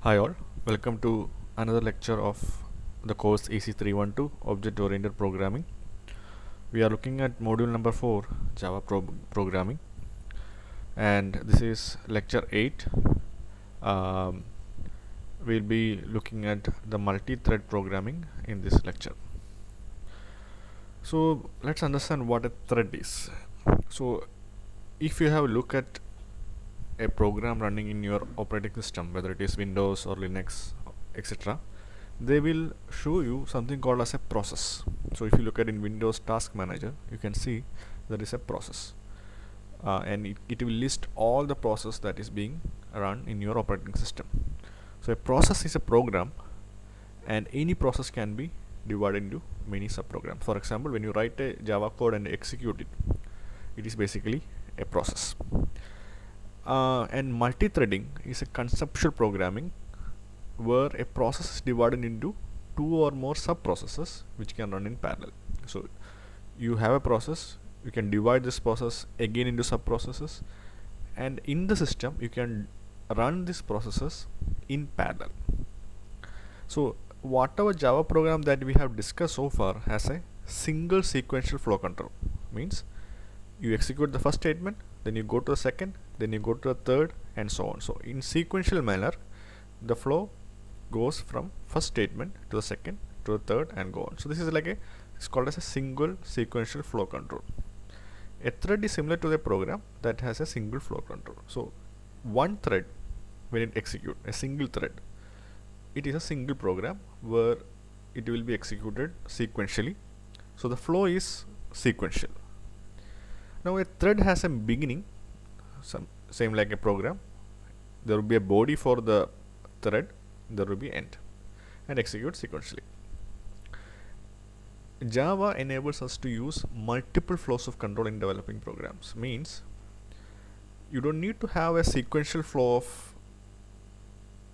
Hi all, welcome to another lecture of the course AC312 Object Oriented Programming. We are looking at module number 4 Java Programming, and this is lecture 8. Um, we'll be looking at the multi-thread programming in this lecture. So let's understand what a thread is. So if you have a look at a program running in your operating system, whether it is Windows or Linux, etc., they will show you something called as a process. So if you look at in Windows Task Manager, you can see there is a process, and it will list all the process that is being run in your operating system. So a process is a program, and any process can be divided into many subprograms. For example, when you write a Java code and execute it, it is basically a process. And multi-threading is a conceptual programming where a process is divided into two or more sub-processes which can run in parallel. So you have a process, you can divide this process again into sub-processes, and in the system you can run these processes in parallel. So whatever Java program that we have discussed so far has a single sequential flow control. Means you execute the first statement, then you go to the second, then you go to the third, and so on. So in sequential manner, the flow goes from first statement to the second to the third and go on. So this is like it's called as a single sequential flow control. A thread is similar to the program that has a single flow control. So one thread, when it execute a single thread, it is a single program where it will be executed sequentially. So the flow is sequential. Now a thread has a beginning, same like a program. There will be a body for the thread, there will be end, and execute sequentially. Java enables us to use multiple flows of control in developing programs. Means you don't need to have a sequential flow of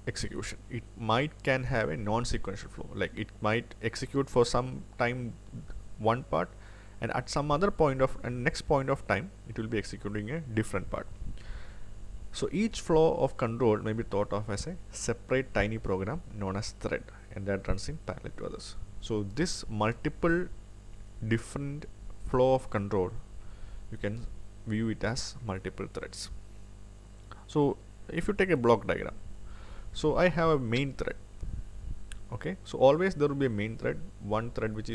execution. It can have a non-sequential flow, like it might execute for some time one part, and at some other point of and next point of time it will be executing a different part. So each flow of control may be thought of as a separate tiny program known as thread, and that runs in parallel to others. So this multiple different flow of control, you can view it as multiple threads. So if you take a block diagram, so I have a main thread. Okay, so always there will be a main thread, one thread which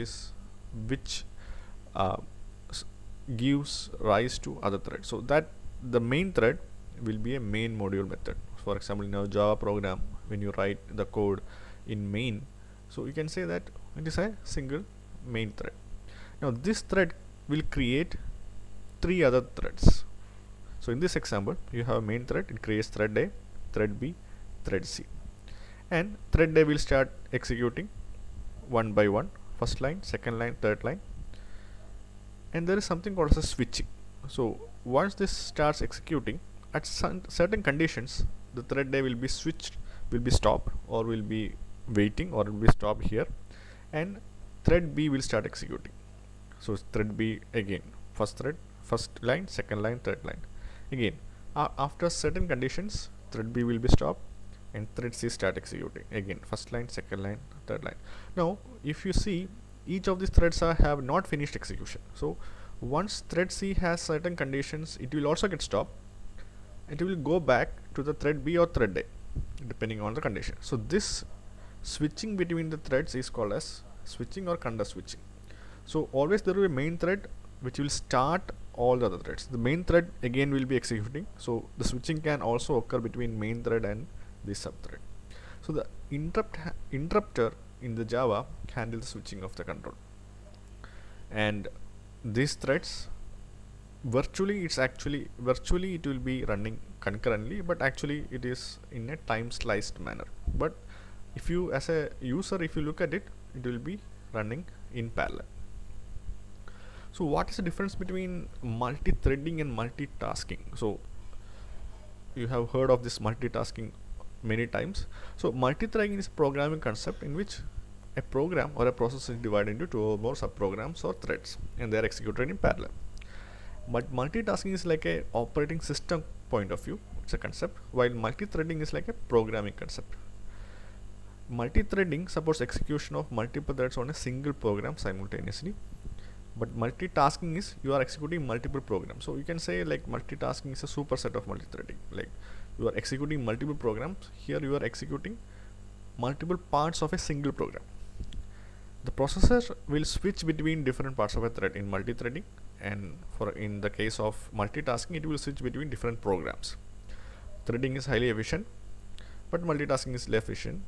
gives rise to other threads. So that the main thread will be a main module method. For example, in our Java program, when you write the code in main, so you can say that it is a single main thread. Now this thread will create three other threads. So in this example, you have a main thread, it creates thread A, thread B, thread C, and thread A will start executing one by one, first line, second line, third line, and there is something called as switching. So once this starts executing, at certain conditions, the thread A will be switched, will be stopped, or will be waiting, or will be stopped here, and thread B will start executing. So thread B again, first thread, first line, second line, third line. Again, after certain conditions, thread B will be stopped, and thread C start executing. Again, first line, second line, third line. Now, if you see, each of these threads have not finished execution. So once thread C has certain conditions, it will also get stopped. It will go back to the thread B or thread A, depending on the condition. So this switching between the threads is called as switching or context switching. So always there will be a main thread which will start all the other threads. The main thread again will be executing. So the switching can also occur between main thread and the subthread. So the interrupter in the Java handles the switching of the control, and these threads virtually it will be running concurrently, but actually it is in a time sliced manner. But if you, as a user, if you look at it, it will be running in parallel. So what is the difference between multi-threading and multitasking? So you have heard of this multitasking many times. So multi-threading is a programming concept in which a program or a process is divided into two or more subprograms or threads, and they are executed in parallel. But multitasking is like a operating system point of view, it's a concept, while multi-threading is like a programming concept. Multi-threading supports execution of multiple threads on a single program simultaneously, but multitasking is you are executing multiple programs. So you can say like multitasking is a superset of multi-threading. Like you are executing multiple programs. Here you are executing multiple parts of a single program. The processor will switch between different parts of a thread in multi-threading, and for in the case of multitasking, it will switch between different programs. Threading is highly efficient, but multitasking is less efficient.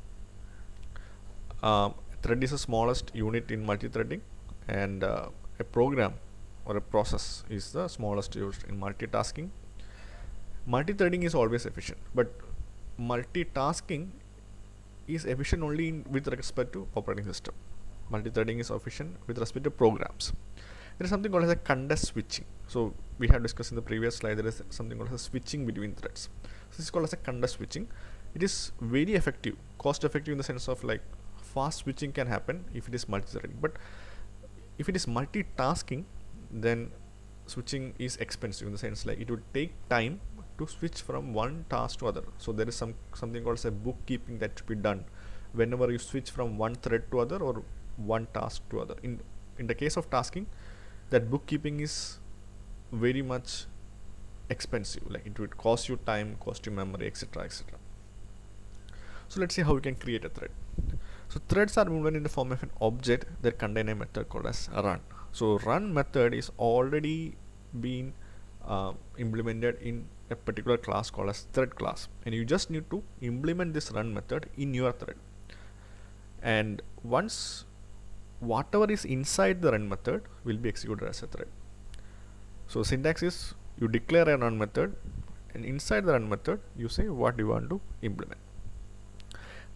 Thread is the smallest unit in multi-threading, and a program or a process is the smallest used in multitasking. Multi-threading is always efficient, but multitasking is efficient only with respect to operating system. Multi-threading is efficient with respect to programs. There is something called as a context switching. So we have discussed in the previous slide, there is something called as switching between threads. So this is called as a context switching. It is very effective, cost effective in the sense of like fast switching can happen if it is multi-threading, but if it is multitasking, then switching is expensive in the sense like it would take time to switch from one task to other. So there is something called as a bookkeeping that should be done whenever you switch from one thread to other or one task to other. In the case of tasking, that bookkeeping is very much expensive, like it would cost you time, cost you memory, etc., etc. So let's see how we can create a thread. So threads are moved in the form of an object that contain a method called as run. So run method is already been implemented in a particular class called as thread class, and you just need to implement this run method in your thread. And once whatever is inside the run method will be executed as a thread. So syntax is you declare a run method, and inside the run method you say what you want to implement.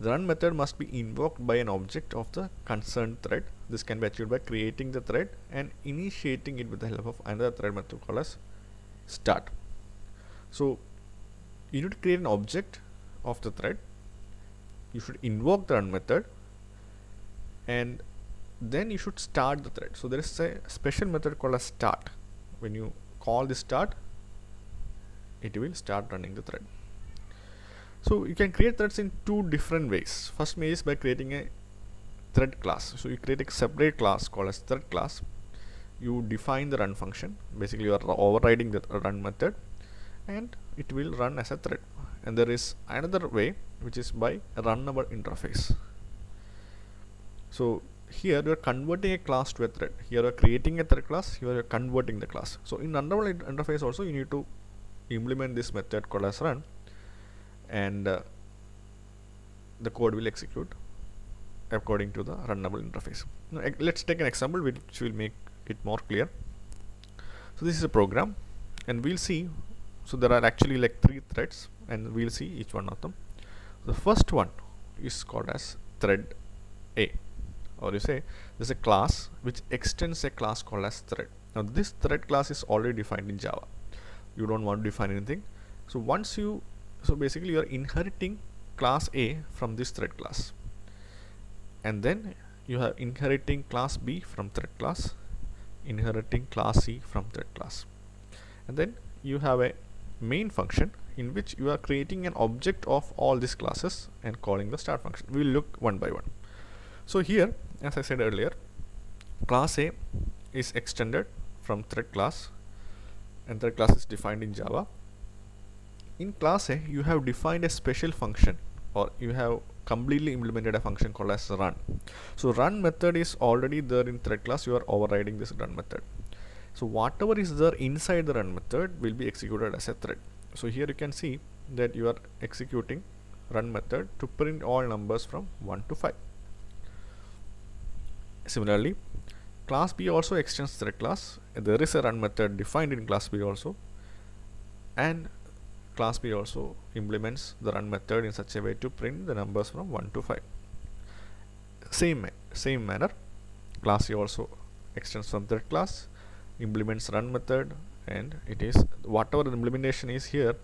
The run method must be invoked by an object of the concerned thread. This can be achieved by creating the thread and initiating it with the help of another thread method called as start. So you need to create an object of the thread. You should invoke the run method, and then you should start the thread. So there is a special method called as start. When you call the start, it will start running the thread. So you can create threads in two different ways. First way is by creating a thread class. So you create a separate class called as thread class. You define the run function. Basically you are overriding the run method, and it will run as a thread. And there is another way, which is by runnable interface. So here you are converting a class to a thread. Here you are creating a thread class, here you are converting the class. So in runnable interface also you need to implement this method called as run, and the code will execute according to the runnable interface. Now let's take an example which will make it more clear. So this is a program, and we'll see. So there are actually like 3 threads, and we'll see each one of them. The first one is called as thread A, or you say there's a class which extends a class called as thread. Now this thread class is already defined in Java. You don't want to define anything. So basically you are inheriting class A from this thread class, and then you are inheriting class B from thread class, inheriting class C from thread class, and then you have a main function in which you are creating an object of all these classes and calling the start function. We will look one by one. So here, as I said earlier, class A is extended from thread class, and thread class is defined in Java. In class A, you have defined a special function, or you have completely implemented a function called as run. So run method is already there in thread class. You are overriding this run method. So whatever is there inside the run method will be executed as a thread. So here you can see that you are executing run method to print all numbers from 1 to 5. Similarly, class B also extends thread class. There is a run method defined in class B also, and class B also implements the run method in such a way to print the numbers from 1 to 5. Same manner, class A also extends from thread class, implements run method, and it is whatever the implementation is here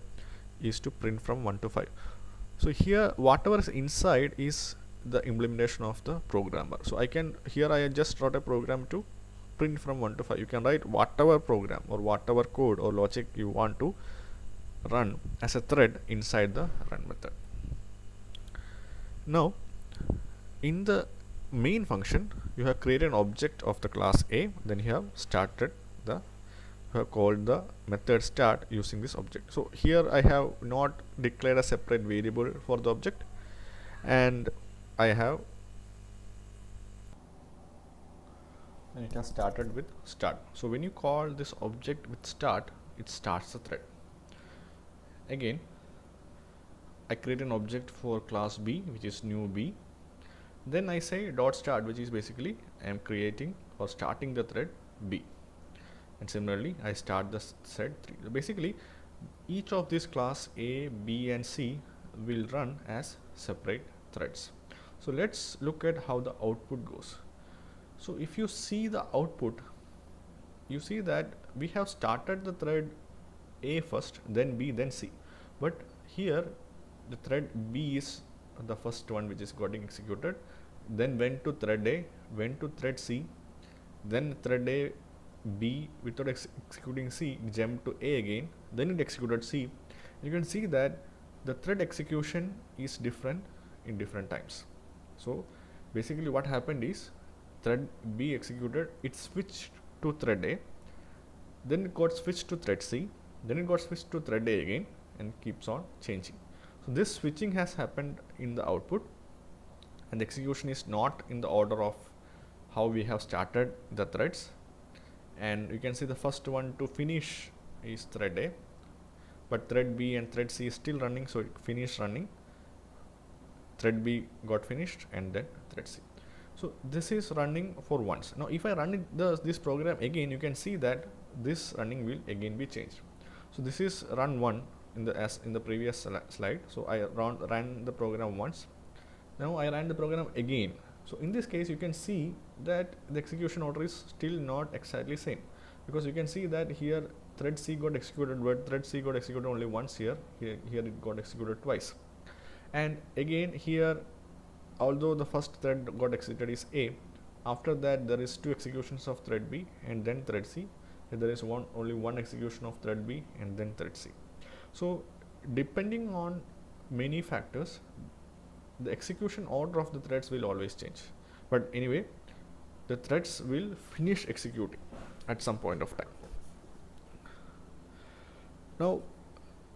is to print from 1 to 5. So here whatever is inside is the implementation of the programmer. So I just wrote a program to print from 1 to 5. You can write whatever program or whatever code or logic you want to run as a thread inside the run method. Now in the main function you have created an object of the class A, then you have started the called the method start using this object. So here I have not declared a separate variable for the object, and I have, and it has started with start. So when you call this object with start, it starts the thread. Again, I create an object for class B, which is new B. Then I say dot start, which is basically I am creating or starting the thread B. And similarly, I start the thread 3. So basically, each of these class A, B, and C will run as separate threads. So let's look at how the output goes. So if you see the output, you see that we have started the thread A first, then B, then C. But here the thread B is the first one which is getting executed, then went to thread A, went to thread C, then thread A B without executing C jumped to A again, then it executed C. You can see that the thread execution is different in different times. So basically what happened is thread B executed, it switched to thread A, then it got switched to thread C, then it got switched to thread A again, and keeps on changing. So this switching has happened in the output, and the execution is not in the order of how we have started the threads. And you can see the first one to finish is thread A, but thread B and thread C is still running, so it finished running. Thread B got finished, and then thread C. So this is running for once. Now if I run this program again, you can see that this running will again be changed. So this is run 1 as in the previous slide. So I ran the program once. Now I ran the program again. So in this case, you can see that the execution order is still not exactly same, because you can see that here thread C got executed, but thread C got executed only once here. Here it got executed twice. And again here, although the first thread got executed is A, after that there is 2 executions of thread B and then thread C. And there is only one execution of thread B and then thread C. So depending on many factors, the execution order of the threads will always change. But anyway, the threads will finish executing at some point of time. Now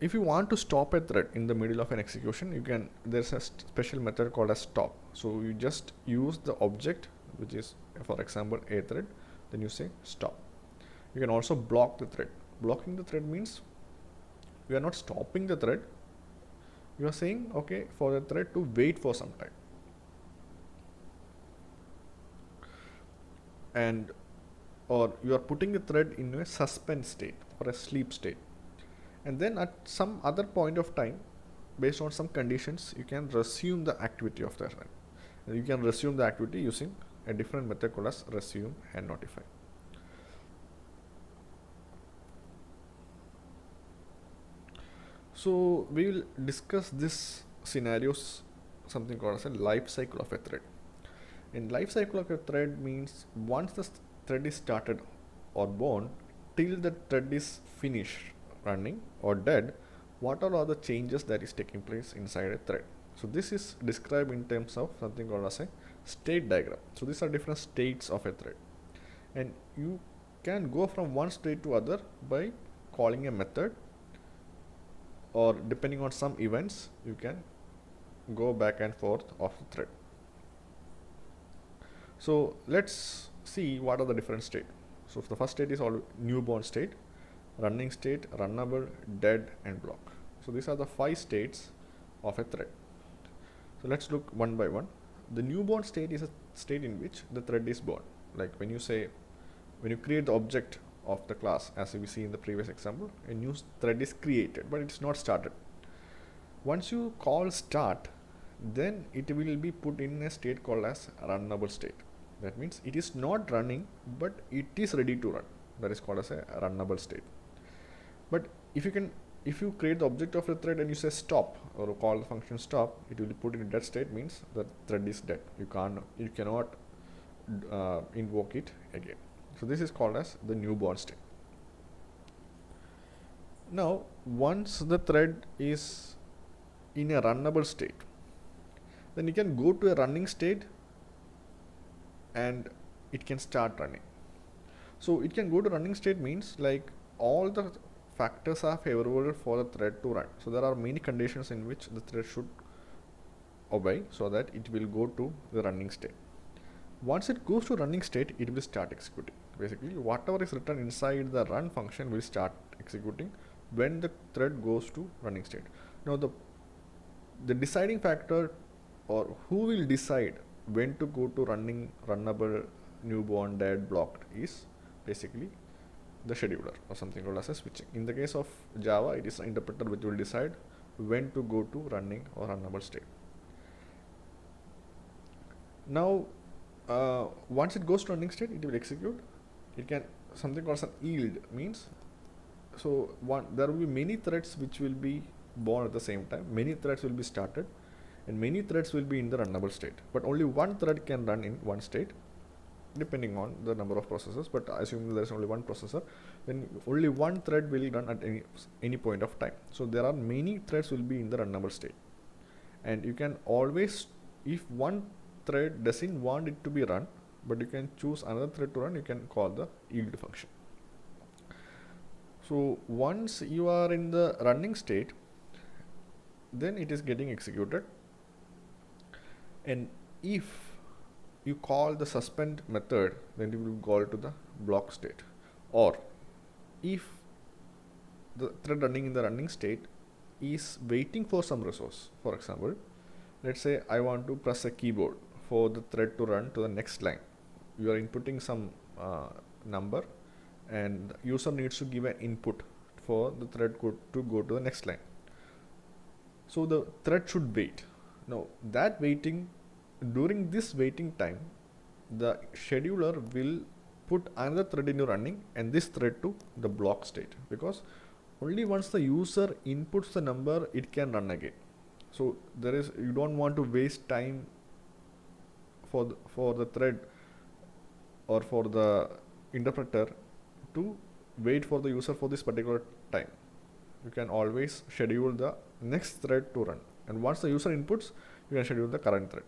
if you want to stop a thread in the middle of an execution, you can, there's a special method called as stop. So you just use the object, which is for example a thread, then you say stop. You can also block the thread. Blocking the thread means you are not stopping the thread, you are saying okay for the thread to wait for some time, and or you are putting the thread in a suspend state or a sleep state, and then at some other point of time, based on some conditions, you can resume the activity of the thread. And you can resume the activity using a different method called as resume and notify. So we will discuss this scenarios, something called as a life cycle of a thread. In life cycle of a thread means once the thread is started or born till the thread is finished running or dead, what are all the changes that is taking place inside a thread. So this is described in terms of something called as a state diagram. So these are different states of a thread, and you can go from one state to other by calling a method, or depending on some events you can go back and forth of the thread. So let's see what are the different states. So the first state is all newborn state, running state, runnable, dead, and block. So these are the 5 states of a thread. So let's look one by one. The newborn state is a state in which the thread is born. Like when you create the object of the class, as we see in the previous example, a new thread is created, but it's not started. Once you call start, then it will be put in a state called as runnable state. That means it is not running, but it is ready to run. That is called as a runnable state. But if you create the object of the thread and you say stop, or call the function stop, it will be put in a dead state, means the thread is dead. You cannot invoke it again. So this is called as the newborn state. Now once the thread is in a runnable state, then you can go to a running state and it can start running. So it can go to running state means like all the factors are favorable for the thread to run. So there are many conditions in which the thread should obey so that it will go to the running state. Once it goes to running state, it will start executing. Basically, whatever is written inside the run function will start executing when the thread goes to running state. Now the deciding factor, or who will decide when to go to runnable, newborn, dead, blocked, is basically the scheduler, or something called as a switching. In the case of Java, it is an interpreter which will decide when to go to running or runnable state. Now once it goes to running state, it will execute. It can something called an yield means, so there will be many threads which will be born at the same time. Many threads will be started, and many threads will be in the runnable state. But only one thread can run in one state, depending on the number of processors. But assuming there is only one processor, then only one thread will run at any point of time. So there are many threads will be in the runnable state, and you can always, if one thread doesn't want it to be run, but you can choose another thread to run, you can call the yield function. So once you are in the running state, then it is getting executed, and if you call the suspend method, then it will go to the block state. Or if the thread running in the running state is waiting for some resource, for example, let's say I want to press a keyboard for the thread to run to the next line. You are inputting some number, and the user needs to give an input for the thread to go to the next line. So the thread should wait. Now that waiting, during this waiting time, the scheduler will put another thread into running and this thread to the block state, because only once the user inputs the number, it can run again. So you don't want to waste time for the thread or for the interpreter to wait for the user for this particular time. You can always schedule the next thread to run, and once the user inputs, you can schedule the current thread.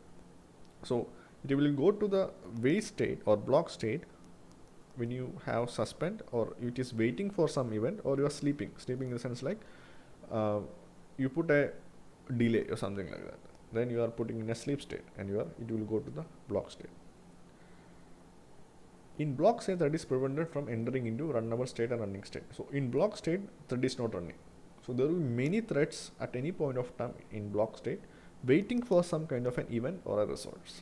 So it will go to the wait state or block state when you have suspend, or it is waiting for some event, or you are sleeping in the sense like you put a delay or something like that, then you are putting in a sleep state, and it will go to the block state. In block state, thread is prevented from entering into runnable state and running state. So in block state, thread is not running. So there will be many threads at any point of time in block state waiting for some kind of an event or a resource.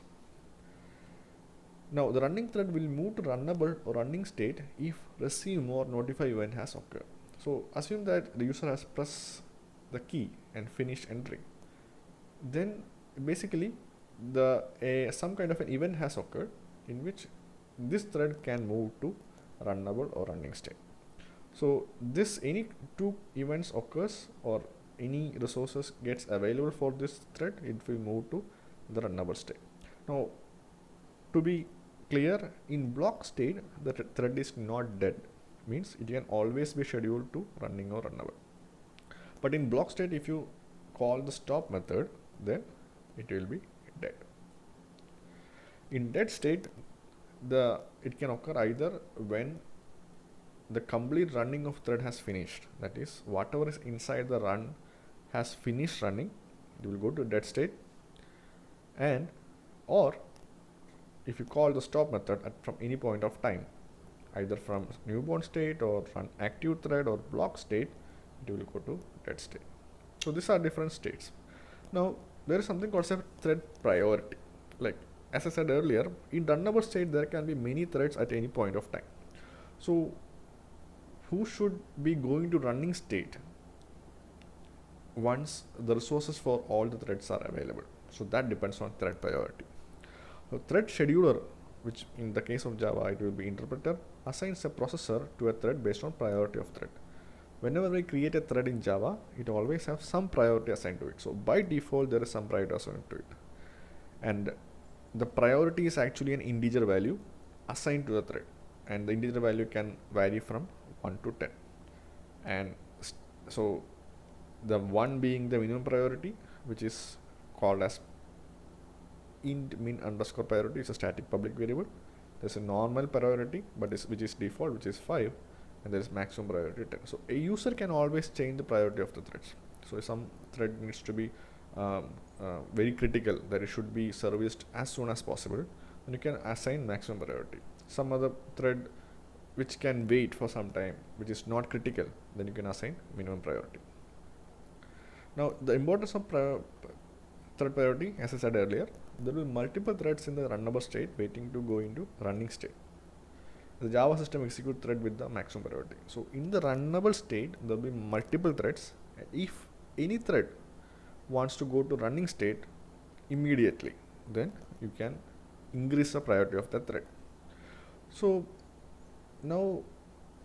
Now the running thread will move to runnable or running state if receive or notify event has occurred. So assume that the user has pressed the key and finished entering. Then basically some kind of an event has occurred in which this thread can move to runnable or running state. So any two events occurs or any resources gets available for this thread, it will move to the runnable state. Now to be clear, in block state the thread is not dead, means it can always be scheduled to running or runnable. But in block state, if you call the stop method, then it will be dead. In dead state, it can occur either when the complete running of thread has finished, that is whatever is inside the run has finished running, it will go to dead state, and or if you call the stop method from any point of time, either from newborn state or from active thread or block state, it will go to dead state. So these are different states. Now there is something called a thread priority. Like as I said earlier, in runnable state there can be many threads at any point of time. So who should be going to running state once the resources for all the threads are available? So that depends on thread priority. So thread scheduler, which in the case of Java it will be interpreter, assigns a processor to a thread based on priority of thread. Whenever we create a thread in Java, it always has some priority assigned to it. So by default there is some priority assigned to it, and the priority is actually an integer value assigned to the thread, and the integer value can vary from 1 to 10, and so the 1 being the minimum priority, which is called as int min underscore priority is a static public variable. There's a normal priority, but which is default, which is 5, and there is maximum priority 10. So a user can always change the priority of the threads. So if some thread needs to be very critical, that it should be serviced as soon as possible, then you can assign maximum priority. Some other thread which can wait for some time, which is not critical, then you can assign minimum priority. Now the importance of thread priority, as I said earlier, there will be multiple threads in the runnable state waiting to go into running state. The Java system executes thread with the maximum priority. So in the runnable state, there will be multiple threads. If any thread wants to go to running state immediately, then you can increase the priority of that thread. So now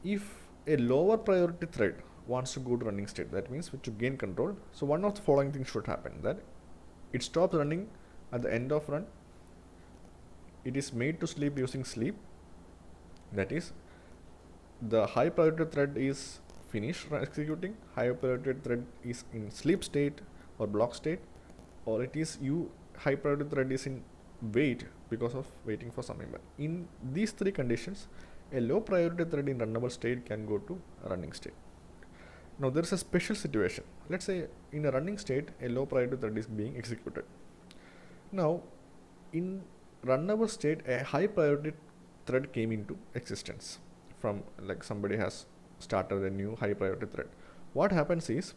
if a lower priority thread wants to go to running state, that means to gain control, so one of the following things should happen: that it stops running at the end of run, it is made to sleep using sleep, that is the high priority thread is finished executing, high priority thread is in sleep state or block state, or it is high priority thread is in wait because of waiting for some event. In these three conditions, a low priority thread in runnable state can go to running state. Now there is a special situation. Let's say in a running state, a low priority thread is being executed. Now in runnable state, a high priority thread came into existence from, like, somebody has started a new high priority thread. What happens is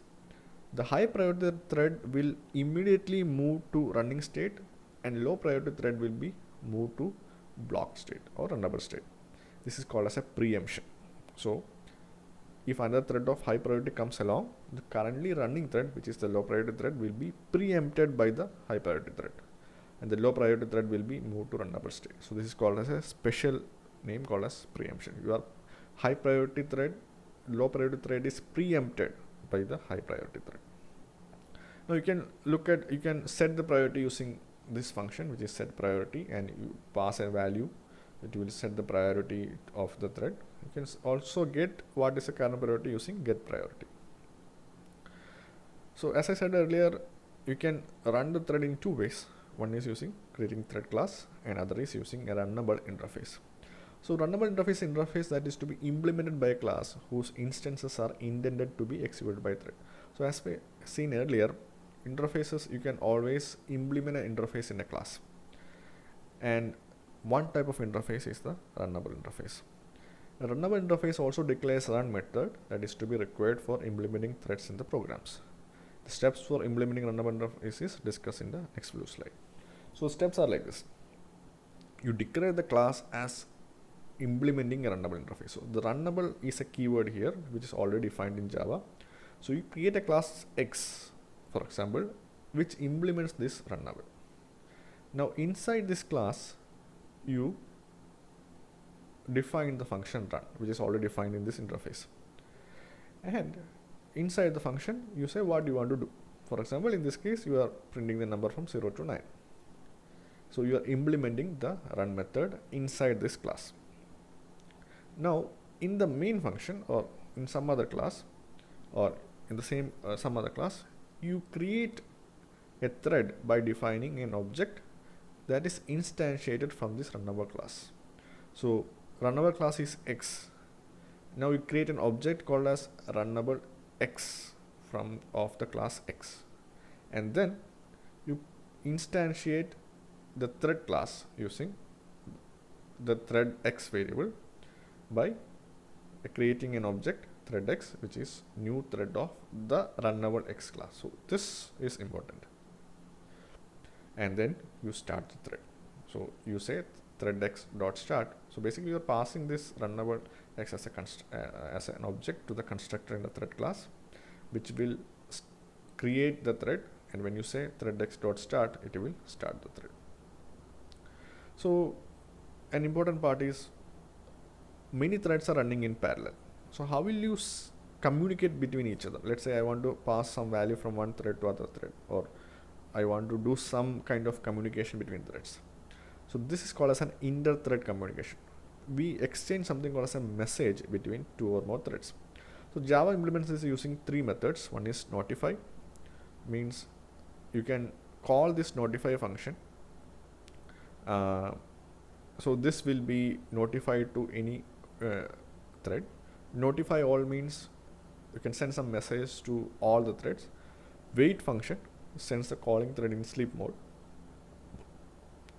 the high priority thread will immediately move to running state, and low priority thread will be moved to block state or runnable state. This is called as a preemption. So if another thread of high priority comes along, the currently running thread, which is the low priority thread, will be preempted by the high priority thread, and the low priority thread will be moved to runnable state. So this is called as a special name called as preemption. Your high priority thread, low priority thread is preempted by the high priority thread. Now you can set the priority using this function, which is set priority, and you pass a value that will set the priority of the thread. You can also get what is the current priority using get priority. So as I said earlier, you can run the thread in two ways. One is using creating thread class, and other is using a runnable interface. So runnable interface that is to be implemented by a class whose instances are intended to be executed by thread. So as we seen earlier, interfaces, you can always implement an interface in a class, and one type of interface is the runnable interface. A runnable interface also declares run method that is to be required for implementing threads in the programs. The steps for implementing runnable interface is discussed in the next few slide. So steps are like this: you declare the class as implementing a runnable interface. So the runnable is a keyword here, which is already defined in Java. So you create a class X, for example, which implements this runnable. Now inside this class, you define the function run, which is already defined in this interface, and inside the function you say what you want to do. For example, in this case you are printing the number from 0 to 9. So you are implementing the run method inside this class. Now in the main function, or in some other class, or in the same some other class, you create a thread by defining an object that is instantiated from this runnable class. So runnable class is X. Now you create an object called as runnable X of the class X, and then you instantiate the thread class using the thread X variable by creating an object thread X, which is new thread of the runnable X class. So this is important. And then you start the thread. So you say thread X dot start. So basically you are passing this runnable X as an object to the constructor in the thread class, which will create the thread, and when you say thread X dot start, it will start the thread. So an important part is many threads are running in parallel. So how will you communicate between each other? Let's say I want to pass some value from one thread to other thread, or I want to do some kind of communication between threads. So this is called as an inter-thread communication. We exchange something called as a message between two or more threads. So Java implements this using three methods. One is notify, means you can call this notify function uh, so this will be notified to any thread. Notify all means you can send some message to all the threads. Wait function sends the calling thread in sleep mode.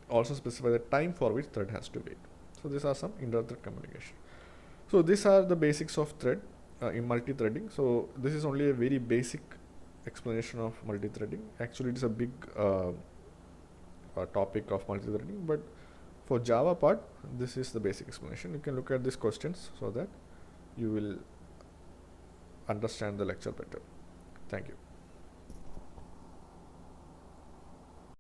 Also specify the time for which thread has to wait. So these are some inter-thread communication. So these are the basics of thread in multi-threading. So this is only a very basic explanation of multi-threading. Actually, it is a big topic of multi-threading, but for Java part, this is the basic explanation. You can look at these questions so that you will understand the lecture better. Thank you.